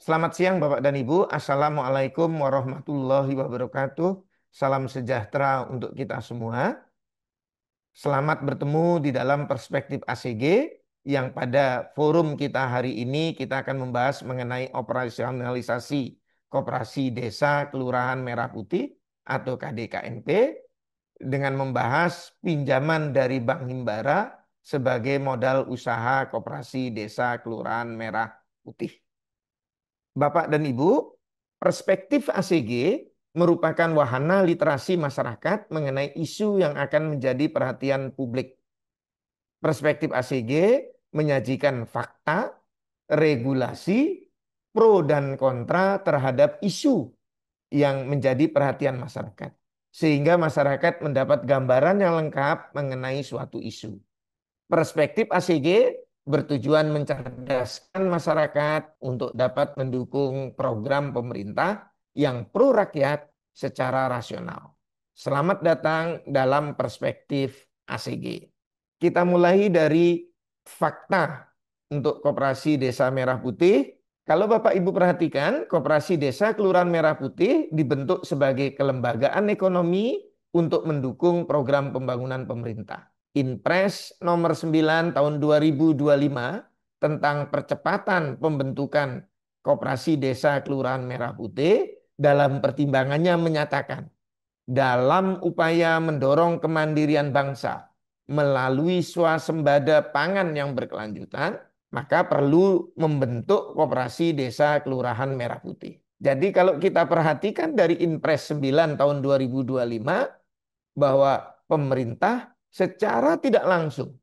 Selamat siang Bapak dan Ibu. Assalamualaikum warahmatullahi wabarakatuh. Salam sejahtera untuk kita semua. Selamat bertemu di dalam Perspektif ACG yang pada forum kita hari ini kita akan membahas mengenai operasionalisasi Koperasi Desa Kelurahan Merah Putih atau KDKMP dengan membahas pinjaman dari Bank Himbara sebagai modal usaha Koperasi Desa Kelurahan Merah Putih. Bapak dan Ibu, Perspektif ACG merupakan wahana literasi masyarakat mengenai isu yang akan menjadi perhatian publik. Perspektif ACG menyajikan fakta, regulasi, pro dan kontra terhadap isu yang menjadi perhatian masyarakat. Sehingga masyarakat mendapat gambaran yang lengkap mengenai suatu isu. Perspektif ACG bertujuan mencerdaskan masyarakat untuk dapat mendukung program pemerintah yang pro rakyat secara rasional. Selamat datang dalam Perspektif ACG. Kita mulai dari fakta untuk Koperasi Desa Merah Putih. Kalau Bapak Ibu perhatikan, Koperasi Desa Kelurahan Merah Putih dibentuk sebagai kelembagaan ekonomi untuk mendukung program pembangunan pemerintah. Inpres nomor 9 tahun 2025 tentang percepatan pembentukan Koperasi Desa Kelurahan Merah Putih dalam pertimbangannya menyatakan, dalam upaya mendorong kemandirian bangsa melalui swasembada pangan yang berkelanjutan, maka perlu membentuk Koperasi Desa Kelurahan Merah Putih. Jadi kalau kita perhatikan dari Inpres 9 tahun 2025 bahwa pemerintah secara tidak langsung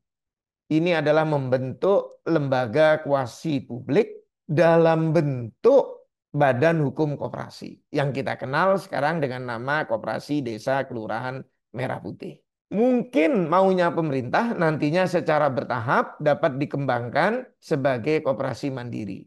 ini adalah membentuk lembaga kuasi publik dalam bentuk badan hukum koperasi yang kita kenal sekarang dengan nama Koperasi Desa Kelurahan Merah Putih. Mungkin maunya pemerintah nantinya secara bertahap dapat dikembangkan sebagai koperasi mandiri.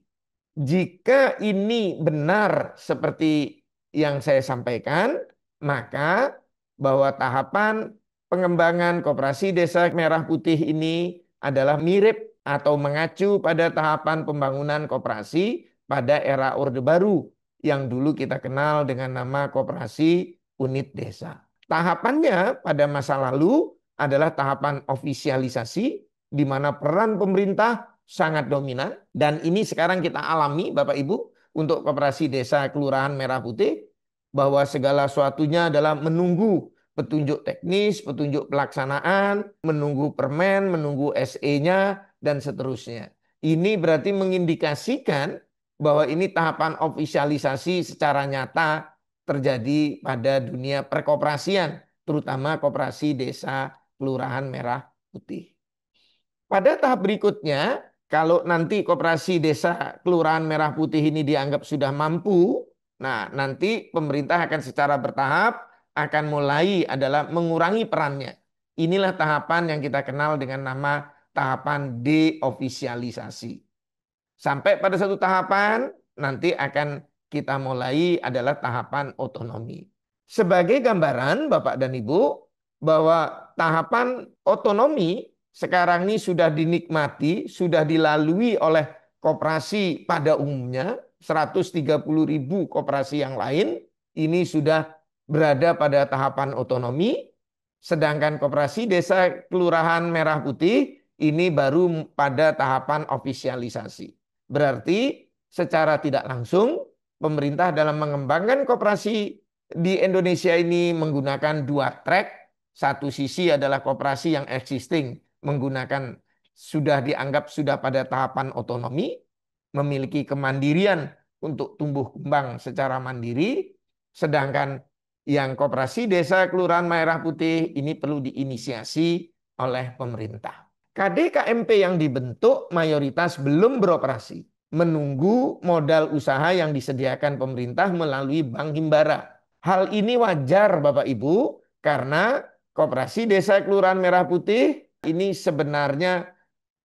Jika ini benar seperti yang saya sampaikan, maka bahwa tahapan pengembangan Koperasi Desa Merah Putih ini adalah mirip atau mengacu pada tahapan pembangunan koperasi pada era Orde Baru yang dulu kita kenal dengan nama Koperasi Unit Desa. Tahapannya pada masa lalu adalah tahapan ofisialisasi di mana peran pemerintah sangat dominan dan ini sekarang kita alami Bapak Ibu untuk Koperasi Desa Kelurahan Merah Putih bahwa segala sesuatunya adalah menunggu petunjuk teknis, petunjuk pelaksanaan, menunggu permen, menunggu SE-nya, dan seterusnya. Ini berarti mengindikasikan bahwa ini tahapan ofisialisasi secara nyata terjadi pada dunia perkoperasian, terutama Koperasi Desa Kelurahan Merah Putih. Pada tahap berikutnya, kalau nanti Koperasi Desa Kelurahan Merah Putih ini dianggap sudah mampu, nah nanti pemerintah akan secara bertahap akan mulai adalah mengurangi perannya. Inilah tahapan yang kita kenal dengan nama tahapan deofisialisasi. Sampai pada satu tahapan nanti akan kita mulai adalah tahapan otonomi. Sebagai gambaran Bapak dan Ibu bahwa tahapan otonomi sekarang ini sudah dinikmati, sudah dilalui oleh koperasi pada umumnya, 130.000 koperasi yang lain ini sudah berada pada tahapan otonomi, sedangkan Koperasi Desa Kelurahan Merah Putih ini baru pada tahapan ofisialisasi. Berarti secara tidak langsung pemerintah dalam mengembangkan koperasi di Indonesia ini menggunakan dua track. Satu sisi adalah koperasi yang existing menggunakan sudah dianggap sudah pada tahapan otonomi, memiliki kemandirian untuk tumbuh kembang secara mandiri, sedangkan yang Koperasi Desa Kelurahan Merah Putih ini perlu diinisiasi oleh pemerintah. KDKMP yang dibentuk mayoritas belum beroperasi, menunggu modal usaha yang disediakan pemerintah melalui Bank Himbara. Hal ini wajar Bapak Ibu karena Koperasi Desa Kelurahan Merah Putih ini sebenarnya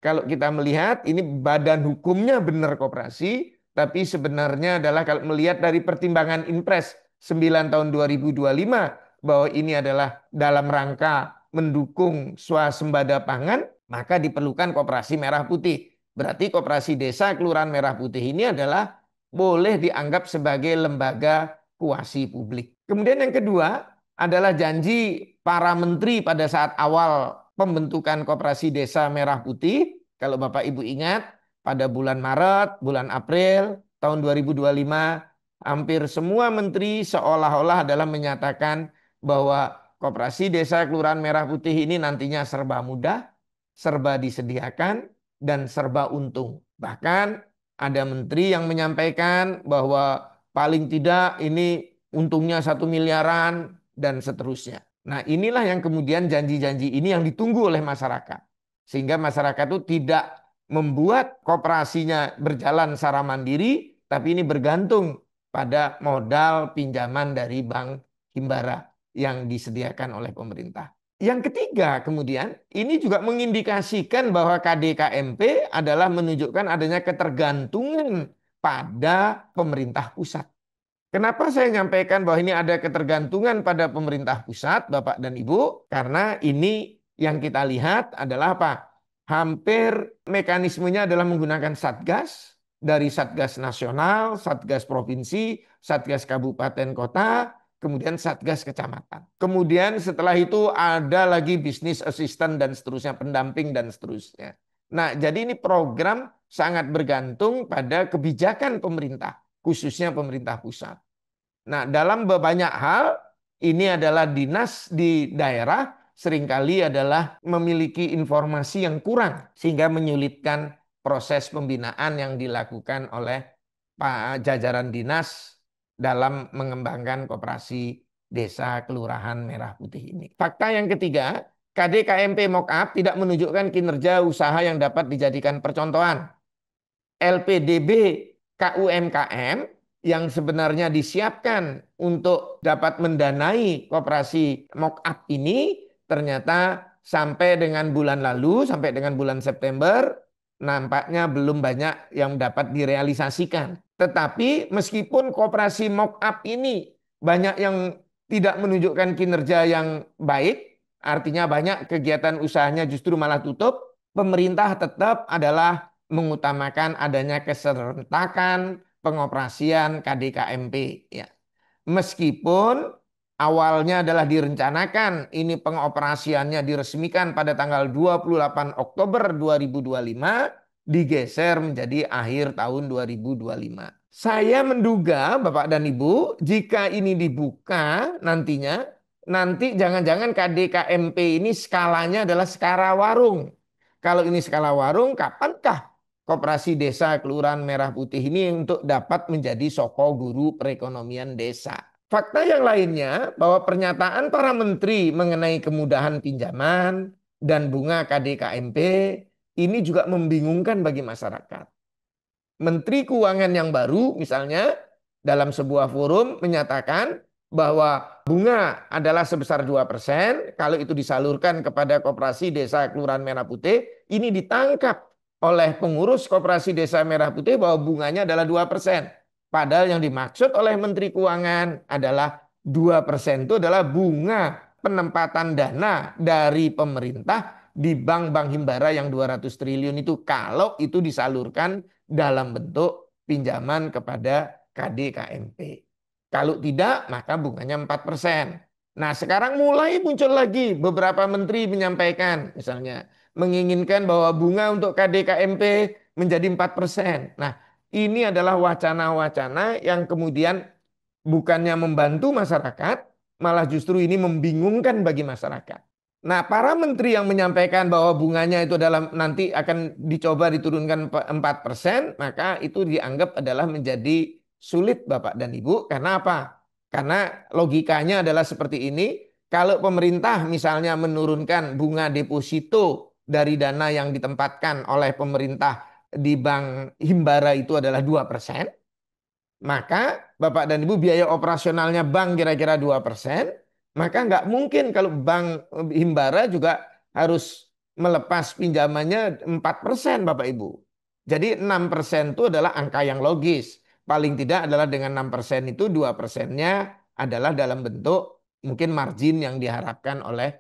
kalau kita melihat ini badan hukumnya benar koperasi, tapi sebenarnya adalah kalau melihat dari pertimbangan Inpres 9 tahun 2025 bahwa ini adalah dalam rangka mendukung swasembada pangan, maka diperlukan Koperasi Merah Putih. Berarti Koperasi Desa Kelurahan Merah Putih ini adalah boleh dianggap sebagai lembaga kuasi publik. Kemudian yang kedua adalah janji para menteri pada saat awal pembentukan Koperasi Desa Merah Putih. Kalau Bapak Ibu ingat, pada bulan Maret, bulan April tahun 2025, hampir semua menteri seolah-olah adalah menyatakan bahwa Koperasi Desa Kelurahan Merah Putih ini nantinya serba mudah, serba disediakan, dan serba untung. Bahkan ada menteri yang menyampaikan bahwa paling tidak ini untungnya 1 miliaran dan seterusnya. Nah, inilah yang kemudian janji-janji ini yang ditunggu oleh masyarakat. Sehingga masyarakat itu tidak membuat kooperasinya berjalan secara mandiri, tapi ini bergantung pada modal pinjaman dari Bank Himbara yang disediakan oleh pemerintah. Yang ketiga, kemudian ini juga mengindikasikan bahwa KDKMP adalah menunjukkan adanya ketergantungan pada pemerintah pusat. Kenapa saya nyampaikan bahwa ini ada ketergantungan pada pemerintah pusat, Bapak dan Ibu? Karena ini yang kita lihat adalah apa? Hampir mekanismenya adalah menggunakan Satgas, dari Satgas Nasional, Satgas Provinsi, Satgas Kabupaten Kota, kemudian Satgas Kecamatan. Kemudian setelah itu ada lagi bisnis assistant dan seterusnya, pendamping dan seterusnya. Nah, jadi ini program sangat bergantung pada kebijakan pemerintah, khususnya pemerintah pusat. Nah, dalam banyak hal ini adalah dinas di daerah seringkali adalah memiliki informasi yang kurang sehingga menyulitkan proses pembinaan yang dilakukan oleh jajaran dinas dalam mengembangkan koperasi desa kelurahan Merah Putih ini. Fakta yang ketiga, KDKMP Mock-up tidak menunjukkan kinerja usaha yang dapat dijadikan percontohan. LPDB KUMKM yang sebenarnya disiapkan untuk dapat mendanai koperasi Mock-up ini ternyata sampai dengan bulan lalu, sampai dengan bulan September, nampaknya belum banyak yang dapat direalisasikan. Tetapi meskipun koperasi Mock-up ini banyak yang tidak menunjukkan kinerja yang baik, artinya banyak kegiatan usahanya justru malah tutup, pemerintah tetap adalah mengutamakan adanya keserentakan pengoperasian KDKMP ya. Meskipun awalnya adalah direncanakan ini pengoperasiannya diresmikan pada tanggal 28 Oktober 2025, digeser menjadi akhir tahun 2025. Saya menduga Bapak dan Ibu, jika ini dibuka nantinya, nanti jangan-jangan KDKMP ini skalanya adalah skala warung. Kalau ini skala warung, kapankah Koperasi Desa Kelurahan Merah Putih ini untuk dapat menjadi soko guru perekonomian desa? Fakta yang lainnya bahwa pernyataan para menteri mengenai kemudahan pinjaman dan bunga KDKMP ini juga membingungkan bagi masyarakat. Menteri Keuangan yang baru misalnya dalam sebuah forum menyatakan bahwa bunga adalah sebesar 2%, kalau itu disalurkan kepada Koperasi Desa Kelurahan Merah Putih, ini ditangkap oleh pengurus Koperasi Desa Merah Putih bahwa bunganya adalah 2%. Padahal yang dimaksud oleh Menteri Keuangan adalah 2% itu adalah bunga penempatan dana dari pemerintah di bank-bank himbara yang 200 triliun itu kalau itu disalurkan dalam bentuk pinjaman kepada KDKMP. Kalau tidak, maka bunganya 4%. Nah, sekarang mulai muncul lagi beberapa menteri menyampaikan, misalnya, menginginkan bahwa bunga untuk KDKMP menjadi 4%. Nah, ini adalah wacana-wacana yang kemudian bukannya membantu masyarakat, malah justru ini membingungkan bagi masyarakat. Nah, para menteri yang menyampaikan bahwa bunganya itu adalah nanti akan dicoba diturunkan 4%, maka itu dianggap adalah menjadi sulit Bapak dan Ibu. Karena apa? Karena logikanya adalah seperti ini, kalau pemerintah misalnya menurunkan bunga deposito dari dana yang ditempatkan oleh pemerintah di bank himbara itu adalah 2%, maka Bapak dan Ibu biaya operasionalnya bank kira-kira 2%, maka nggak mungkin kalau bank himbara juga harus melepas pinjamannya 4% Bapak Ibu. Jadi 6% itu adalah angka yang logis. Paling tidak adalah dengan 6% itu 2%-nya adalah dalam bentuk mungkin margin yang diharapkan oleh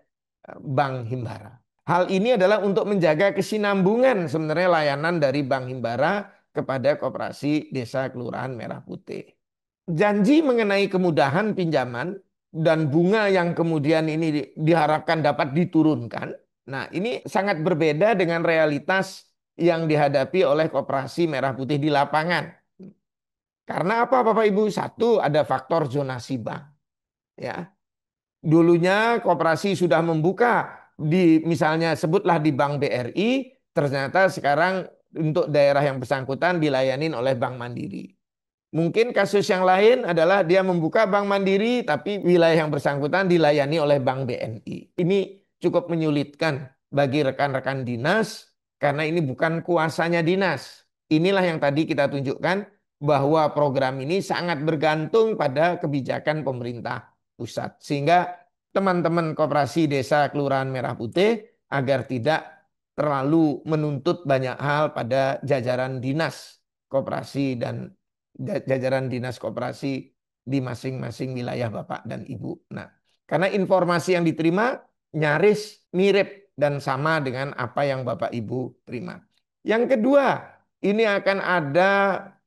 bank himbara. Hal ini adalah untuk menjaga kesinambungan sebenarnya layanan dari bank himbara kepada Koperasi Desa Kelurahan Merah Putih. Janji mengenai kemudahan pinjaman dan bunga yang kemudian ini diharapkan dapat diturunkan. Nah, ini sangat berbeda dengan realitas yang dihadapi oleh Koperasi Merah Putih di lapangan. Karena apa Bapak Ibu? Satu, ada faktor zonasi bank. Ya, dulunya koperasi sudah membuka di misalnya sebutlah di Bank BRI, ternyata sekarang untuk daerah yang bersangkutan dilayanin oleh Bank Mandiri. Mungkin kasus yang lain adalah dia membuka Bank Mandiri tapi wilayah yang bersangkutan dilayani oleh Bank BNI. Ini cukup menyulitkan bagi rekan-rekan dinas karena ini bukan kuasanya dinas. Inilah yang tadi kita tunjukkan bahwa program ini sangat bergantung pada kebijakan pemerintah pusat. Sehingga teman-teman Koperasi Desa Kelurahan Merah Putih agar tidak terlalu menuntut banyak hal pada jajaran dinas koperasi dan jajaran dinas koperasi di masing-masing wilayah Bapak dan Ibu. Nah, karena informasi yang diterima nyaris mirip dan sama dengan apa yang Bapak Ibu terima. Yang kedua, ini akan ada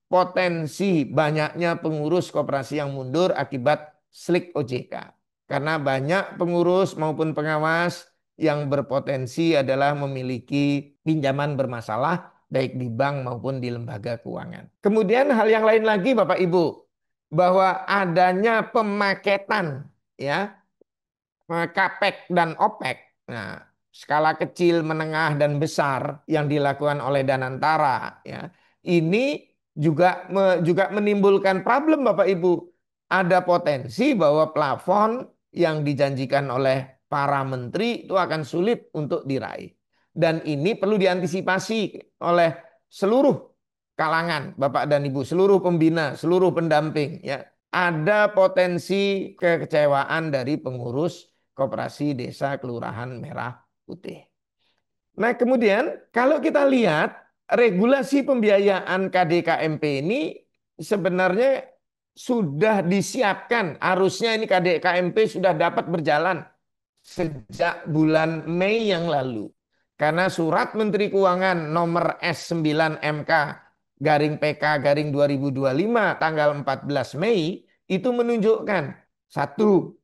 potensi banyaknya pengurus koperasi yang mundur akibat slik OJK. Karena banyak pengurus maupun pengawas yang berpotensi adalah memiliki pinjaman bermasalah baik di bank maupun di lembaga keuangan. Kemudian hal yang lain lagi Bapak Ibu, bahwa adanya pemaketan ya, Kapek dan Opek. Nah, skala kecil, menengah dan besar yang dilakukan oleh Danantara ya. Ini juga menimbulkan problem Bapak Ibu. Ada potensi bahwa plafon yang dijanjikan oleh para menteri itu akan sulit untuk diraih. Dan ini perlu diantisipasi oleh seluruh kalangan Bapak dan Ibu, seluruh pembina, seluruh pendamping ya. Ada potensi kekecewaan dari pengurus Koperasi Desa Kelurahan Merah Putih. Nah, kemudian kalau kita lihat regulasi pembiayaan KDKMP ini sebenarnya sudah disiapkan. Harusnya ini KDKMP sudah dapat berjalan sejak bulan Mei yang lalu. Karena surat Menteri Keuangan nomor S9 MK garing PK garing 2025 tanggal 14 Mei itu menunjukkan satu,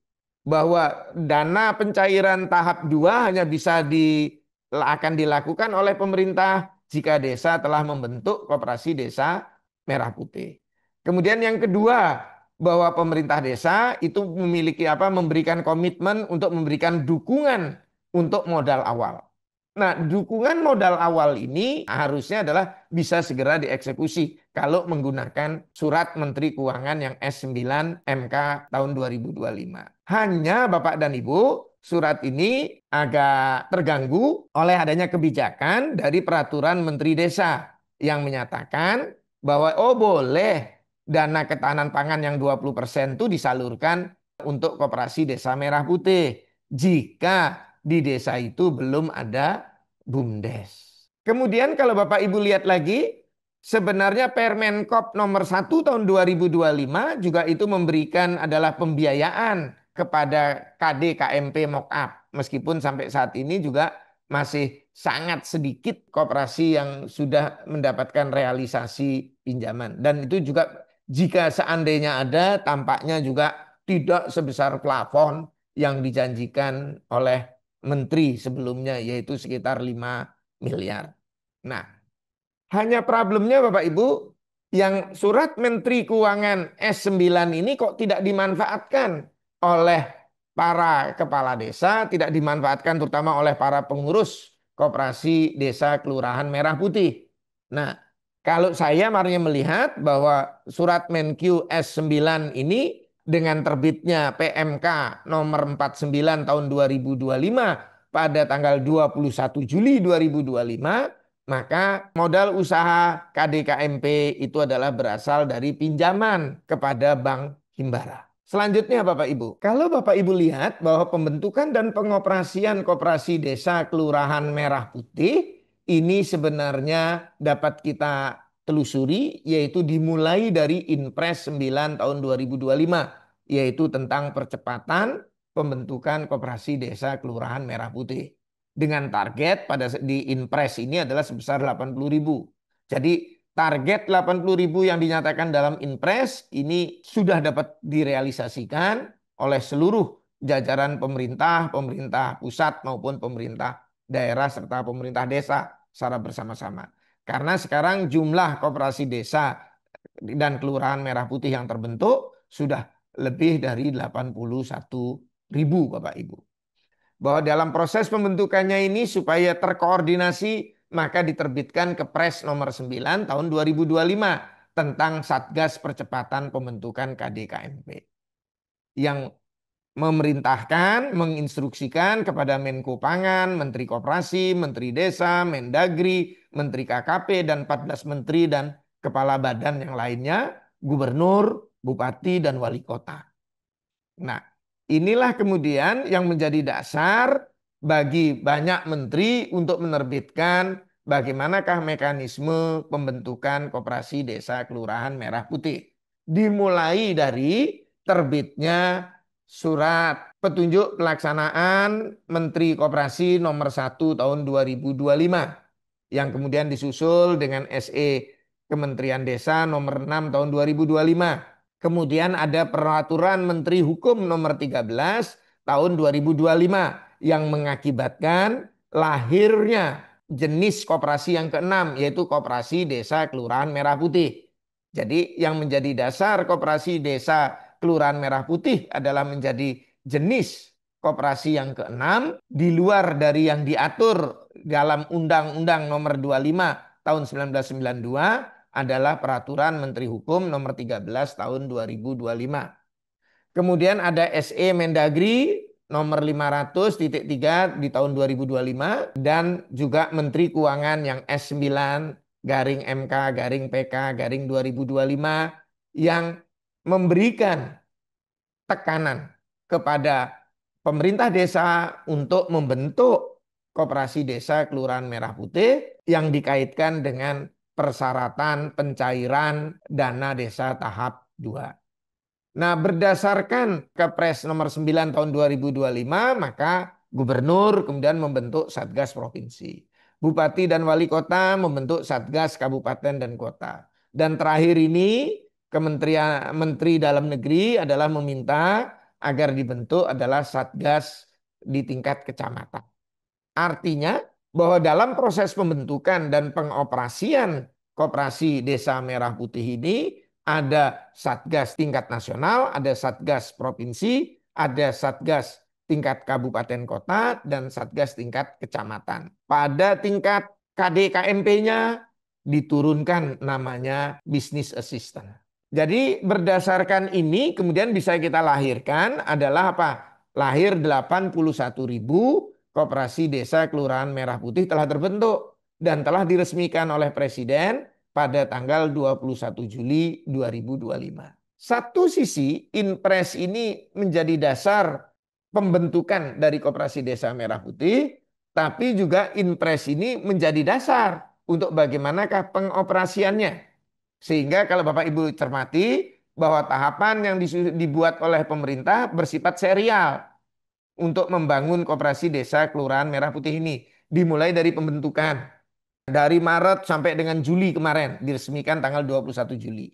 bahwa dana pencairan tahap 2 hanya bisa akan dilakukan oleh pemerintah jika desa telah membentuk Koperasi Desa Merah Putih. Kemudian yang kedua, bahwa pemerintah desa itu memberikan komitmen untuk memberikan dukungan untuk modal awal. Nah, dukungan modal awal ini harusnya adalah bisa segera dieksekusi kalau menggunakan surat Menteri Keuangan yang S9 MK tahun 2025. Hanya Bapak dan Ibu, surat ini agak terganggu oleh adanya kebijakan dari peraturan Menteri Desa yang menyatakan bahwa boleh dana ketahanan pangan yang 20% itu disalurkan untuk Koperasi Desa Merah Putih jika di desa itu belum ada BUMDes. Kemudian kalau Bapak Ibu lihat lagi, sebenarnya Permenkop nomor 1 tahun 2025 juga itu memberikan adalah pembiayaan kepada KDKMP Mock-up. Meskipun sampai saat ini juga masih sangat sedikit koperasi yang sudah mendapatkan realisasi pinjaman. Dan itu juga jika seandainya ada, tampaknya juga tidak sebesar plafon yang dijanjikan oleh menteri sebelumnya, yaitu sekitar 5 miliar. Nah, hanya problemnya Bapak Ibu, yang surat Menteri Keuangan S9 ini kok tidak dimanfaatkan oleh para kepala desa, tidak dimanfaatkan terutama oleh para pengurus Koperasi Desa Kelurahan Merah Putih. Nah, kalau saya melihat bahwa surat Menkyu S9 ini dengan terbitnya PMK nomor 49 tahun 2025 pada tanggal 21 Juli 2025, maka modal usaha KDKMP itu adalah berasal dari pinjaman kepada Bank Himbara. Selanjutnya Bapak Ibu, kalau Bapak Ibu lihat bahwa pembentukan dan pengoperasian Koperasi Desa Kelurahan Merah Putih ini sebenarnya dapat kita telusuri, yaitu dimulai dari Inpres 9 tahun 2025, yaitu tentang percepatan pembentukan Koperasi Desa Kelurahan Merah Putih. Dengan target di Inpres ini adalah sebesar 80.000. Jadi Target 80.000 yang dinyatakan dalam Inpres ini sudah dapat direalisasikan oleh seluruh jajaran pemerintah, pemerintah pusat maupun pemerintah daerah serta pemerintah desa secara bersama-sama. Karena sekarang jumlah koperasi desa dan kelurahan merah putih yang terbentuk sudah lebih dari 81.000 Bapak Ibu. Bahwa dalam proses pembentukannya ini supaya terkoordinasi maka diterbitkan Kepres nomor 9 tahun 2025 tentang Satgas Percepatan Pembentukan KDKMP yang memerintahkan, menginstruksikan kepada Menko Pangan, Menteri Koperasi, Menteri Desa, Mendagri, Menteri KKP, dan 14 menteri dan kepala badan yang lainnya, gubernur, bupati, dan wali kota. Nah, inilah kemudian yang menjadi dasar bagi banyak menteri untuk menerbitkan bagaimanakah mekanisme pembentukan koperasi desa kelurahan merah putih. Dimulai dari terbitnya surat petunjuk pelaksanaan Menteri Koperasi nomor 1 tahun 2025 yang kemudian disusul dengan SE Kementerian Desa nomor 6 tahun 2025. Kemudian ada peraturan Menteri Hukum nomor 13 tahun 2025 yang mengakibatkan lahirnya jenis koperasi yang keenam yaitu koperasi desa kelurahan merah putih. Jadi yang menjadi dasar koperasi desa kelurahan merah putih adalah menjadi jenis koperasi yang keenam di luar dari yang diatur dalam Undang-Undang nomor 25 tahun 1992 adalah peraturan Menteri Hukum nomor 13 tahun 2025. Kemudian ada SE Mendagri nomor 500.3 di tahun 2025 dan juga Menteri Keuangan yang S9 garing MK garing PK garing 2025 yang memberikan tekanan kepada pemerintah desa untuk membentuk koperasi desa kelurahan merah putih yang dikaitkan dengan persyaratan pencairan dana desa tahap 2. Nah, berdasarkan Kepres nomor 9 tahun 2025, maka gubernur kemudian membentuk Satgas Provinsi. Bupati dan wali kota membentuk Satgas Kabupaten dan Kota. Dan terakhir ini Kementerian Menteri Dalam Negeri adalah meminta agar dibentuk adalah Satgas di tingkat kecamatan. Artinya bahwa dalam proses pembentukan dan pengoperasian koperasi Desa Merah Putih ini ada Satgas tingkat nasional, ada Satgas provinsi, ada Satgas tingkat kabupaten kota, dan Satgas tingkat kecamatan. Pada tingkat KDKMP-nya diturunkan namanya Business Assistant. Jadi berdasarkan ini kemudian bisa kita lahirkan adalah apa? Lahir 81.000 koperasi desa kelurahan merah putih telah terbentuk dan telah diresmikan oleh Presiden pada tanggal 21 Juli 2025. Satu sisi Inpres ini menjadi dasar pembentukan dari koperasi desa merah putih, tapi juga Inpres ini menjadi dasar untuk bagaimanakah pengoperasiannya. Sehingga kalau Bapak Ibu cermati bahwa tahapan yang dibuat oleh pemerintah bersifat serial untuk membangun koperasi desa kelurahan merah putih ini. Dimulai dari pembentukan. Dari Maret sampai dengan Juli kemarin. Diresmikan tanggal 21 Juli.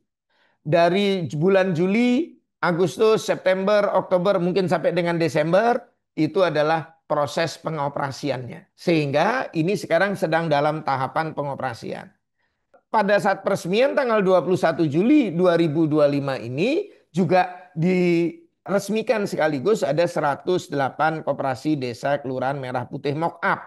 Dari bulan Juli, Agustus, September, Oktober, mungkin sampai dengan Desember. Itu adalah proses pengoperasiannya. Sehingga ini sekarang sedang dalam tahapan pengoperasian. Pada saat peresmian tanggal 21 Juli 2025 ini juga diresmikan sekaligus ada 108 koperasi desa kelurahan merah putih mock up.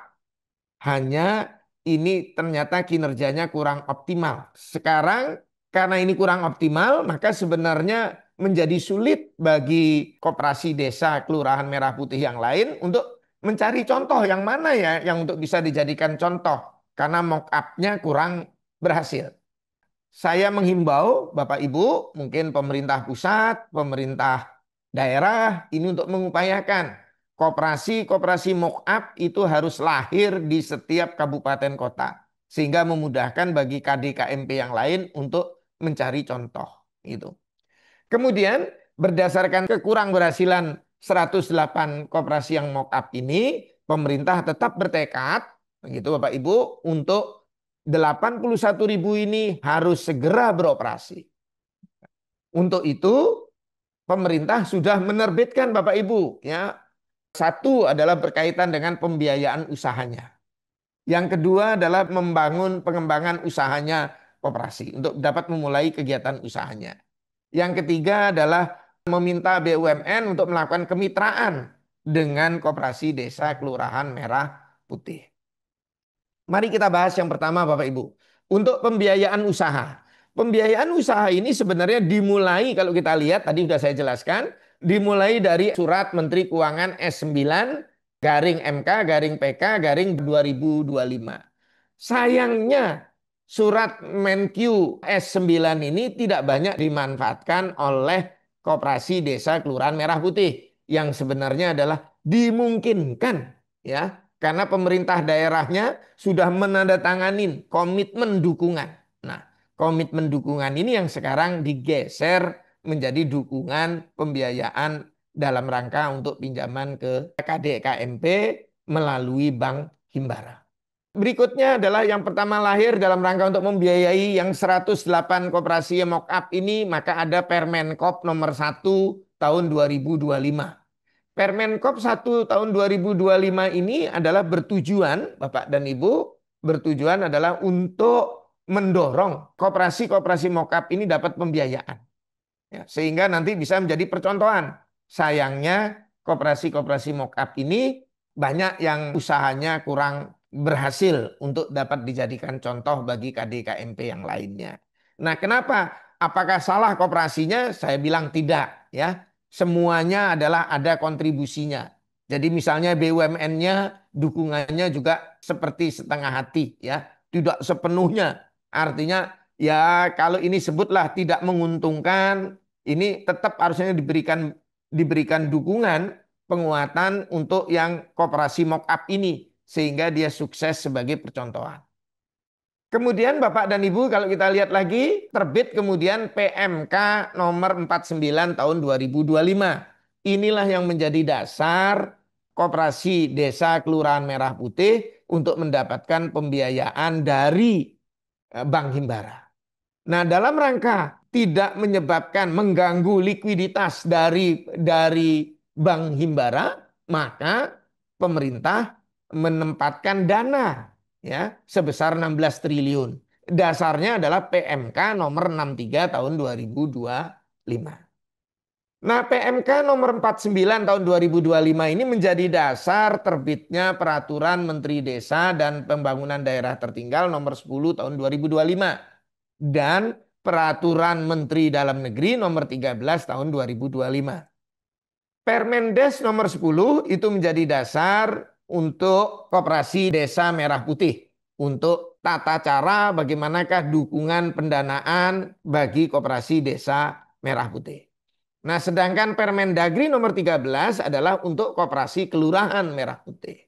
Hanya ini ternyata kinerjanya kurang optimal. Sekarang karena ini kurang optimal maka sebenarnya menjadi sulit bagi koperasi desa kelurahan merah putih yang lain untuk mencari contoh yang mana ya yang untuk bisa dijadikan contoh. Karena mock up-nya kurang berhasil. Saya menghimbau Bapak Ibu, mungkin pemerintah pusat, pemerintah daerah ini untuk mengupayakan koperasi-koperasi mock up itu harus lahir di setiap kabupaten kota sehingga memudahkan bagi KDKMP yang lain untuk mencari contoh itu. Kemudian berdasarkan kekurangberhasilan 108 koperasi yang mock up ini, pemerintah tetap bertekad begitu Bapak Ibu untuk 81.000 ini harus segera beroperasi. Untuk itu pemerintah sudah menerbitkan Bapak Ibu, ya. Satu adalah berkaitan dengan pembiayaan usahanya. Yang kedua adalah membangun pengembangan usahanya koperasi untuk dapat memulai kegiatan usahanya. Yang ketiga adalah meminta BUMN untuk melakukan kemitraan dengan koperasi desa kelurahan merah putih. Mari kita bahas yang pertama Bapak Ibu. Untuk pembiayaan usaha. Pembiayaan usaha ini sebenarnya dimulai kalau kita lihat tadi sudah saya jelaskan. Dimulai dari surat Menteri Keuangan S9 garing MK garing PK garing 2025. Sayangnya surat Menkyu S9 ini tidak banyak dimanfaatkan oleh Koperasi Desa Kelurahan Merah Putih. Yang sebenarnya adalah dimungkinkan, ya, karena pemerintah daerahnya sudah menandatangani komitmen dukungan. Nah, komitmen dukungan ini yang sekarang digeser menjadi dukungan pembiayaan dalam rangka untuk pinjaman ke KDKMP melalui Bank Himbara. Berikutnya adalah yang pertama lahir dalam rangka untuk membiayai yang 108 koperasi yang mock up ini, maka ada Permenkop nomor 1 tahun 2025. Permenkop 1 tahun 2025 ini adalah bertujuan, Bapak dan Ibu, bertujuan adalah untuk mendorong koperasi-koperasi mock-up ini dapat pembiayaan. Ya, sehingga nanti bisa menjadi percontohan. Sayangnya koperasi-koperasi mock-up ini banyak yang usahanya kurang berhasil untuk dapat dijadikan contoh bagi KDKMP yang lainnya. Nah, kenapa? Apakah salah koperasinya? Saya bilang tidak, ya. Semuanya adalah ada kontribusinya. Jadi misalnya BUMN-nya dukungannya juga seperti setengah hati, ya, tidak sepenuhnya. Artinya ya kalau ini sebutlah tidak menguntungkan, ini tetap harusnya diberikan dukungan penguatan untuk yang koperasi mock up ini sehingga dia sukses sebagai percontohan. Kemudian Bapak dan Ibu kalau kita lihat lagi terbit kemudian PMK nomor 49 tahun 2025. Inilah yang menjadi dasar Koperasi Desa Kelurahan Merah Putih untuk mendapatkan pembiayaan dari Bank Himbara. Nah, dalam rangka tidak menyebabkan mengganggu likuiditas dari Bank Himbara, maka pemerintah menempatkan dana, ya, sebesar 16 triliun. Dasarnya adalah PMK nomor 63 tahun 2025. Nah, PMK nomor 49 tahun 2025 ini menjadi dasar terbitnya Peraturan Menteri Desa dan Pembangunan Daerah Tertinggal nomor 10 tahun 2025 dan Peraturan Menteri Dalam Negeri nomor 13 tahun 2025. Permendes nomor 10 itu menjadi dasar untuk Koperasi Desa Merah Putih untuk tata cara bagaimanakah dukungan pendanaan bagi Koperasi Desa Merah Putih. Nah, sedangkan Permendagri nomor 13 adalah untuk Koperasi Kelurahan Merah Putih.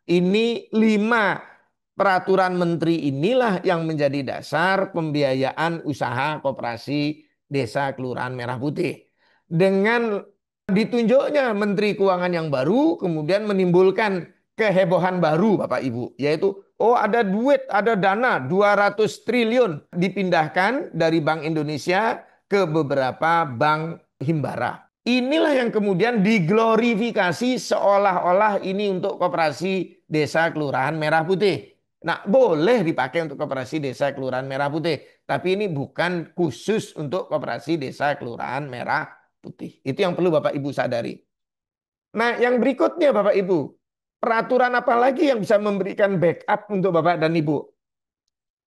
Ini 5 peraturan menteri inilah yang menjadi dasar pembiayaan usaha koperasi desa kelurahan Merah Putih. Dengan ditunjuknya Menteri Keuangan yang baru kemudian menimbulkan kehebohan baru Bapak Ibu, yaitu ada duit, ada dana 200 triliun dipindahkan dari Bank Indonesia ke beberapa bank himbara. Inilah yang kemudian diglorifikasi seolah-olah ini untuk koperasi desa kelurahan Merah Putih. Nah, boleh dipakai untuk koperasi desa kelurahan Merah Putih, tapi ini bukan khusus untuk koperasi desa kelurahan Merah Putih. Itu yang perlu Bapak Ibu sadari. Nah, yang berikutnya Bapak Ibu, peraturan apa lagi yang bisa memberikan backup untuk Bapak dan Ibu?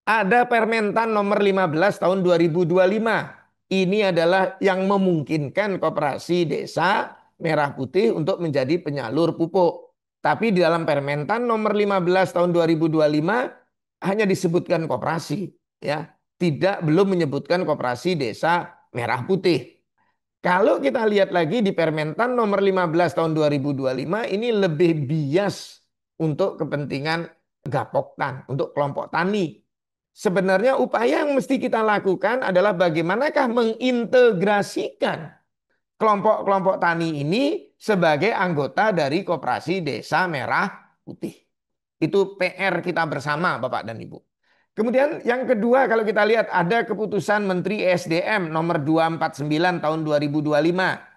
Ada Permentan nomor 15 tahun 2025. Ini adalah yang memungkinkan koperasi desa Merah Putih untuk menjadi penyalur pupuk. Tapi di dalam Permentan nomor 15 tahun 2025 hanya disebutkan koperasi, ya. Belum menyebutkan koperasi desa Merah Putih. Kalau kita lihat lagi di Permentan nomor 15 tahun 2025 ini lebih bias untuk kepentingan Gapoktan, untuk kelompok tani. Sebenarnya upaya yang mesti kita lakukan adalah bagaimanakah mengintegrasikan kelompok-kelompok tani ini sebagai anggota dari Koperasi Desa Merah Putih. Itu PR kita bersama Bapak dan Ibu. Kemudian yang kedua kalau kita lihat ada keputusan Menteri SDM nomor 249 tahun 2025.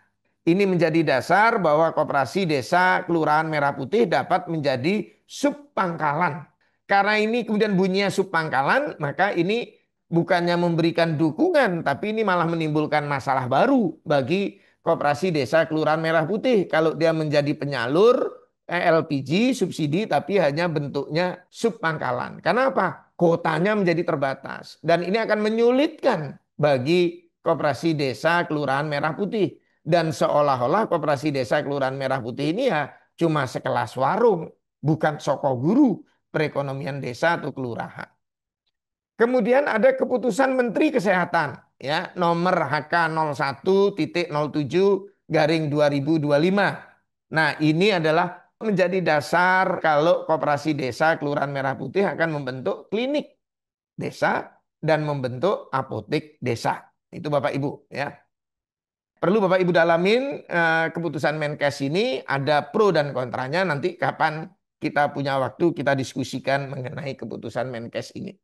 Ini menjadi dasar bahwa koperasi desa Kelurahan Merah Putih dapat menjadi subpangkalan. Karena ini kemudian bunyinya subpangkalan, maka ini bukannya memberikan dukungan, tapi ini malah menimbulkan masalah baru bagi koperasi desa Kelurahan Merah Putih. Kalau dia menjadi penyalur LPG subsidi, tapi hanya bentuknya subpangkalan. Karena apa? Kotanya menjadi terbatas. Dan ini akan menyulitkan bagi koperasi desa Kelurahan Merah Putih. Dan seolah-olah koperasi desa Kelurahan Merah Putih ini ya cuma sekelas warung, bukan soko guru perekonomian desa atau kelurahan. Kemudian ada keputusan Menteri Kesehatan ya nomor HK 01.07/2025. Nah, ini adalah menjadi dasar kalau koperasi desa Kelurahan Merah Putih akan membentuk klinik desa dan membentuk apotek desa. Itu Bapak Ibu ya. Perlu Bapak Ibu dalamin keputusan Menkes ini ada pro dan kontranya, nanti kapan kita punya waktu kita diskusikan mengenai keputusan Menkes ini.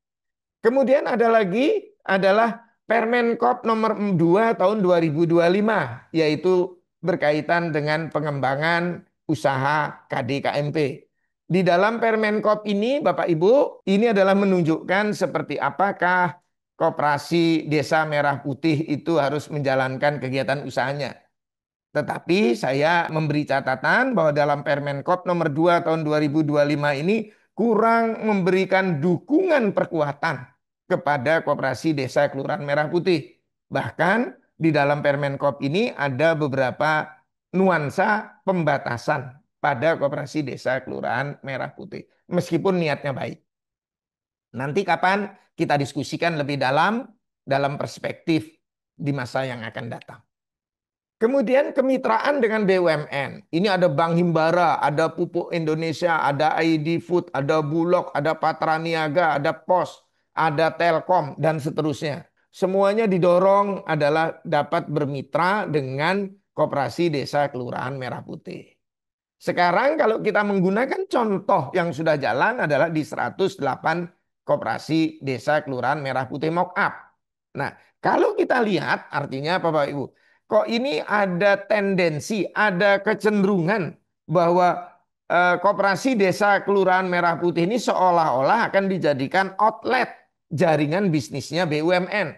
Kemudian ada lagi adalah Permenkop nomor 2 tahun 2025 yaitu berkaitan dengan pengembangan usaha KDKMP. Di dalam Permenkop ini Bapak Ibu ini adalah menunjukkan seperti apakah Koperasi Desa Merah Putih itu harus menjalankan kegiatan usahanya. Tetapi saya memberi catatan bahwa dalam Permenkop nomor 2 tahun 2025 ini kurang memberikan dukungan perkuatan kepada Koperasi Desa Kelurahan Merah Putih. Bahkan di dalam Permenkop ini ada beberapa nuansa pembatasan pada Koperasi Desa Kelurahan Merah Putih. Meskipun niatnya baik. Nanti kapan kita diskusikan lebih dalam perspektif di masa yang akan datang. Kemudian kemitraan dengan BUMN. Ini ada Bank Himbara, ada Pupuk Indonesia, ada ID Food, ada Bulog, ada Patra Niaga, ada Pos, ada Telkom, dan seterusnya. Semuanya didorong adalah dapat bermitra dengan Koperasi Desa Kelurahan Merah Putih. Sekarang kalau kita menggunakan contoh yang sudah jalan adalah di 108 Koperasi Desa Kelurahan Merah Putih mock-up. Nah, kalau kita lihat artinya Bapak Ibu, kok ini ada tendensi, ada kecenderungan bahwa Koperasi Desa Kelurahan Merah Putih ini seolah-olah akan dijadikan outlet jaringan bisnisnya BUMN.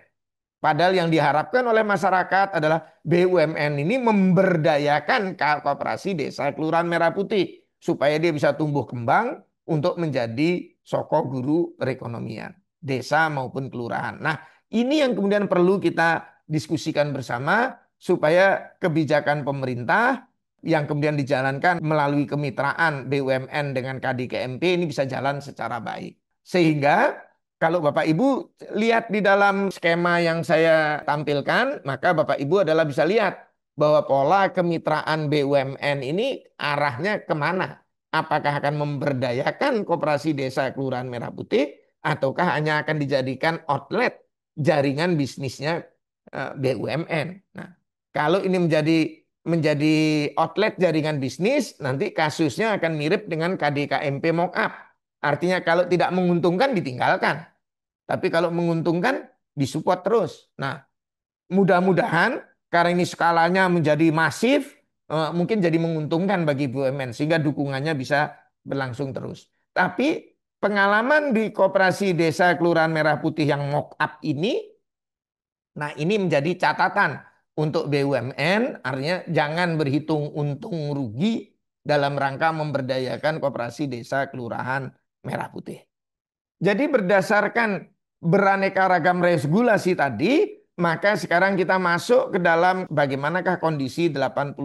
Padahal yang diharapkan oleh masyarakat adalah BUMN ini memberdayakan koperasi desa Kelurahan Merah Putih supaya dia bisa tumbuh kembang untuk menjadi soko guru perekonomian desa maupun kelurahan. Nah, ini yang kemudian perlu kita diskusikan bersama supaya kebijakan pemerintah yang kemudian dijalankan melalui kemitraan BUMN dengan KDKMP ini bisa jalan secara baik. Sehingga kalau Bapak Ibu lihat di dalam skema yang saya tampilkan, maka Bapak Ibu adalah bisa lihat bahwa pola kemitraan BUMN ini arahnya kemana? Apakah akan memberdayakan Koperasi Desa Kelurahan Merah Putih ataukah hanya akan dijadikan outlet jaringan bisnisnya BUMN? Nah, kalau ini menjadi outlet jaringan bisnis, nanti kasusnya akan mirip dengan KDKMP mock-up. Artinya kalau tidak menguntungkan ditinggalkan. Tapi kalau menguntungkan disupport terus. Nah, mudah-mudahan karena ini skalanya menjadi masif, mungkin jadi menguntungkan bagi BUMN sehingga dukungannya bisa berlangsung terus. Tapi pengalaman di Koperasi Desa Kelurahan Merah Putih yang mock up ini, nah ini menjadi catatan untuk BUMN, artinya jangan berhitung untung rugi dalam rangka memberdayakan Koperasi Desa Kelurahan Merah Putih. Jadi berdasarkan beraneka ragam regulasi tadi, maka sekarang kita masuk ke dalam bagaimanakah kondisi 81.000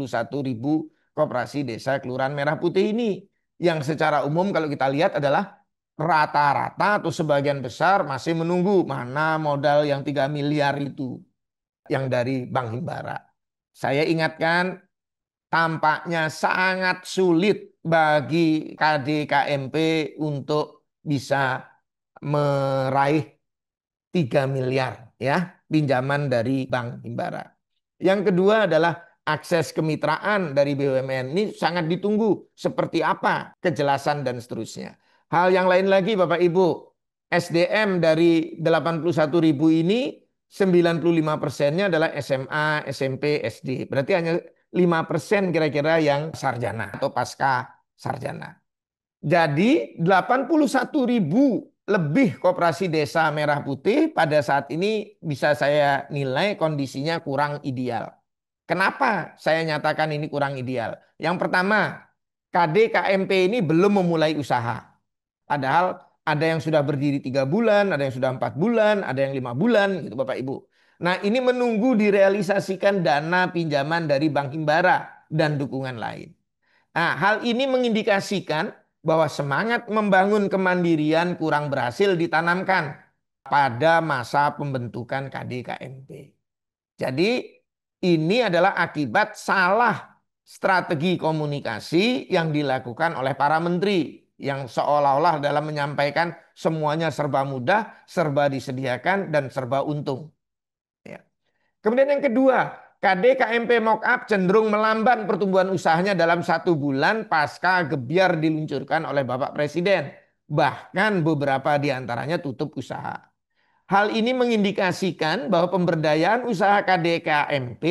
koperasi desa Kelurahan Merah Putih ini. Yang secara umum kalau kita lihat adalah rata-rata atau sebagian besar masih menunggu mana modal yang 3 miliar itu yang dari Bank Himbara. Saya ingatkan tampaknya sangat sulit bagi KDKMP untuk bisa meraih 3 miliar ya pinjaman dari Bank Himbara. Yang kedua adalah akses kemitraan dari BUMN ini sangat ditunggu seperti apa kejelasan dan seterusnya. Hal yang lain lagi Bapak Ibu, SDM dari 81.000 ini 95%-nya adalah SMA, SMP, SD. Berarti hanya 5% kira-kira yang sarjana atau pasca sarjana. Jadi 81.000 lebih koperasi desa merah putih pada saat ini bisa saya nilai kondisinya kurang ideal. Kenapa saya nyatakan ini kurang ideal? Yang pertama, KD-KMP ini belum memulai usaha. Padahal ada yang sudah berdiri 3 bulan, ada yang sudah 4 bulan, ada yang 5 bulan, gitu Bapak Ibu. Nah ini menunggu direalisasikan dana pinjaman dari Bank Himbara dan dukungan lain. Nah, hal ini mengindikasikan bahwa semangat membangun kemandirian kurang berhasil ditanamkan pada masa pembentukan KD-KMP. Jadi ini adalah akibat salah strategi komunikasi yang dilakukan oleh para menteri yang seolah-olah dalam menyampaikan semuanya serba mudah, serba disediakan, dan serba untung. Ya. Kemudian yang kedua, KD-KMP Mock-up cenderung melamban pertumbuhan usahanya dalam 1 bulan pasca gebyar diluncurkan oleh Bapak Presiden. Bahkan beberapa di antaranya tutup usaha. Hal ini mengindikasikan bahwa pemberdayaan usaha KD-KMP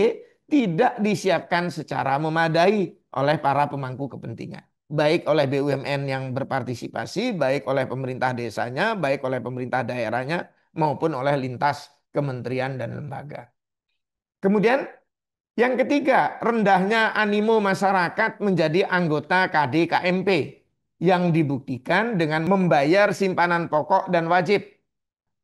tidak disiapkan secara memadai oleh para pemangku kepentingan. Baik oleh BUMN yang berpartisipasi, baik oleh pemerintah desanya, baik oleh pemerintah daerahnya, maupun oleh lintas kementerian dan lembaga. Kemudian yang ketiga, rendahnya animo masyarakat menjadi anggota KD-KMP yang dibuktikan dengan membayar simpanan pokok dan wajib.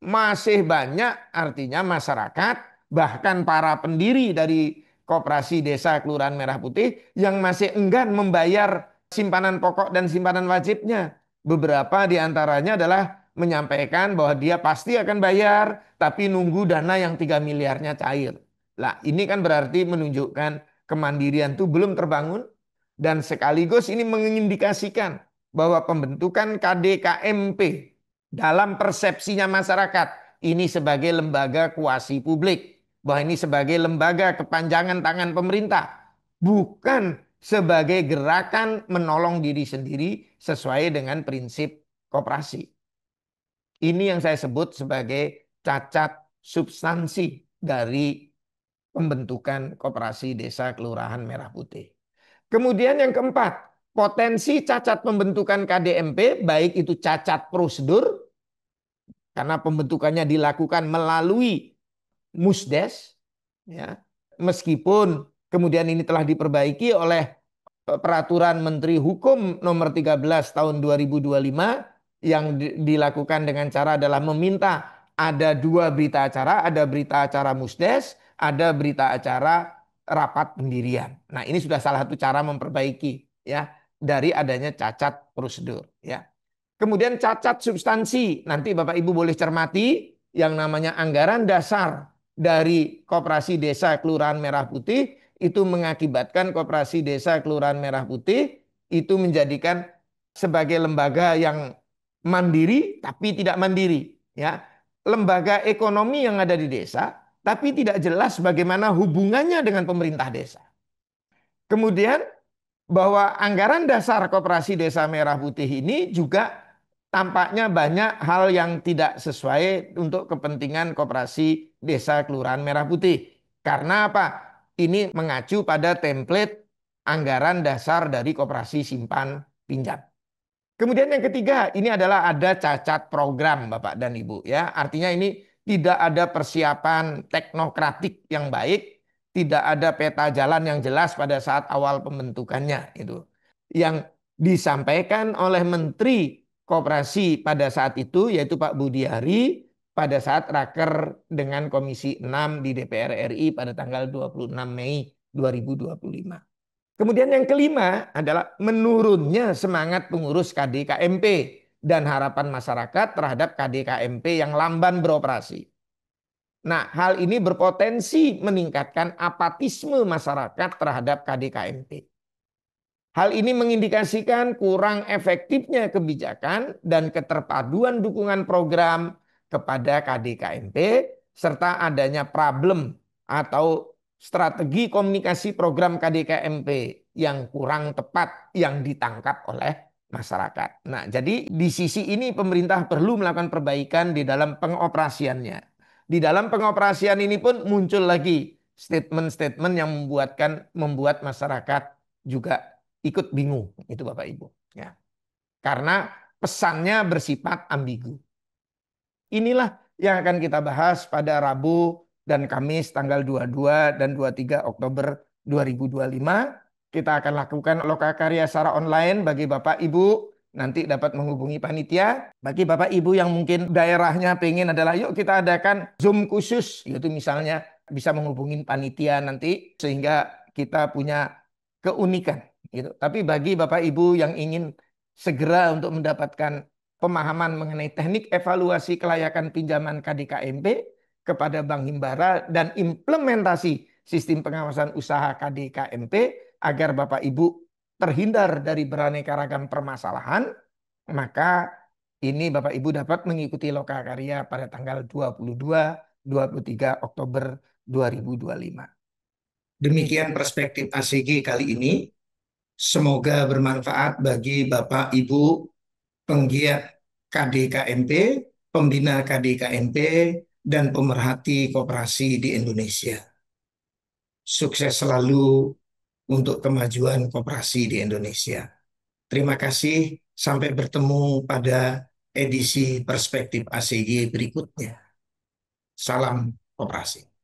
Masih banyak artinya masyarakat, bahkan para pendiri dari Koperasi Desa Kelurahan Merah Putih yang masih enggan membayar simpanan pokok dan simpanan wajibnya. Beberapa di antaranya adalah menyampaikan bahwa dia pasti akan bayar, tapi nunggu dana yang 3 miliarnya cair. Lah, ini kan berarti menunjukkan kemandirian itu belum terbangun dan sekaligus ini mengindikasikan bahwa pembentukan KD-KMP dalam persepsinya masyarakat ini sebagai lembaga kuasi publik, bahwa ini sebagai lembaga kepanjangan tangan pemerintah, bukan sebagai gerakan menolong diri sendiri sesuai dengan prinsip koperasi. Ini yang saya sebut sebagai cacat substansi dari pembentukan Koperasi Desa Kelurahan Merah Putih. Kemudian yang keempat, potensi cacat pembentukan KDMP, baik itu cacat prosedur, karena pembentukannya dilakukan melalui Musdes, ya, meskipun kemudian ini telah diperbaiki oleh Peraturan Menteri Hukum Nomor 13 Tahun 2025 yang dilakukan dengan cara adalah meminta ada 2 berita acara, ada berita acara Musdes, ada berita acara rapat pendirian. Nah, ini sudah salah satu cara memperbaiki ya dari adanya cacat prosedur ya. Kemudian cacat substansi, nanti Bapak Ibu boleh cermati yang namanya anggaran dasar dari Koperasi Desa Kelurahan Merah Putih itu mengakibatkan Koperasi Desa Kelurahan Merah Putih itu menjadikan sebagai lembaga yang mandiri tapi tidak mandiri, ya. Lembaga ekonomi yang ada di desa tapi tidak jelas bagaimana hubungannya dengan pemerintah desa. Kemudian bahwa anggaran dasar Koperasi Desa Merah Putih ini juga tampaknya banyak hal yang tidak sesuai untuk kepentingan Koperasi Desa Kelurahan Merah Putih. Karena apa? Ini mengacu pada template anggaran dasar dari Koperasi Simpan Pinjam. Kemudian yang ketiga, ini adalah ada cacat program Bapak dan Ibu ya. Artinya ini tidak ada persiapan teknokratik yang baik, tidak ada peta jalan yang jelas pada saat awal pembentukannya itu. Yang disampaikan oleh Menteri Koperasi pada saat itu yaitu Pak Budiari pada saat raker dengan Komisi 6 di DPR RI pada tanggal 26 Mei 2025. Kemudian yang kelima adalah menurunnya semangat pengurus KD-KMP dan harapan masyarakat terhadap KD-KMP yang lamban beroperasi. Nah, hal ini berpotensi meningkatkan apatisme masyarakat terhadap KD-KMP. Hal ini mengindikasikan kurang efektifnya kebijakan dan keterpaduan dukungan program kepada KD-KMP serta adanya problem atau strategi komunikasi program KD-KMP yang kurang tepat yang ditangkap oleh masyarakat. Nah, jadi di sisi ini pemerintah perlu melakukan perbaikan di dalam pengoperasiannya. Di dalam pengoperasian ini pun muncul lagi statement-statement yang membuat masyarakat juga ikut bingung, itu Bapak Ibu. Ya, karena pesannya bersifat ambigu. Inilah yang akan kita bahas pada Rabu dan Kamis tanggal 22 dan 23 Oktober 2025. Kita akan lakukan lokakarya secara online bagi Bapak Ibu. Nanti dapat menghubungi panitia. Bagi Bapak Ibu yang mungkin daerahnya pengen adalah yuk kita adakan Zoom khusus. Yaitu misalnya bisa menghubungi panitia nanti sehingga kita punya keunikan. Gitu. Tapi bagi Bapak Ibu yang ingin segera untuk mendapatkan pemahaman mengenai teknik evaluasi kelayakan pinjaman KDKMP kepada Bank Himbara dan implementasi sistem pengawasan usaha KDKMP agar Bapak Ibu terhindar dari beraneka ragam permasalahan, maka ini Bapak Ibu dapat mengikuti Lokakarya pada tanggal 22-23 Oktober 2025. Demikian perspektif ACG kali ini. Semoga bermanfaat bagi Bapak Ibu penggiat KDKMP, pembina KDKMP, dan pemerhati koperasi di Indonesia. Sukses selalu untuk kemajuan koperasi di Indonesia. Terima kasih, sampai bertemu pada edisi Perspektif ACG berikutnya. Salam koperasi.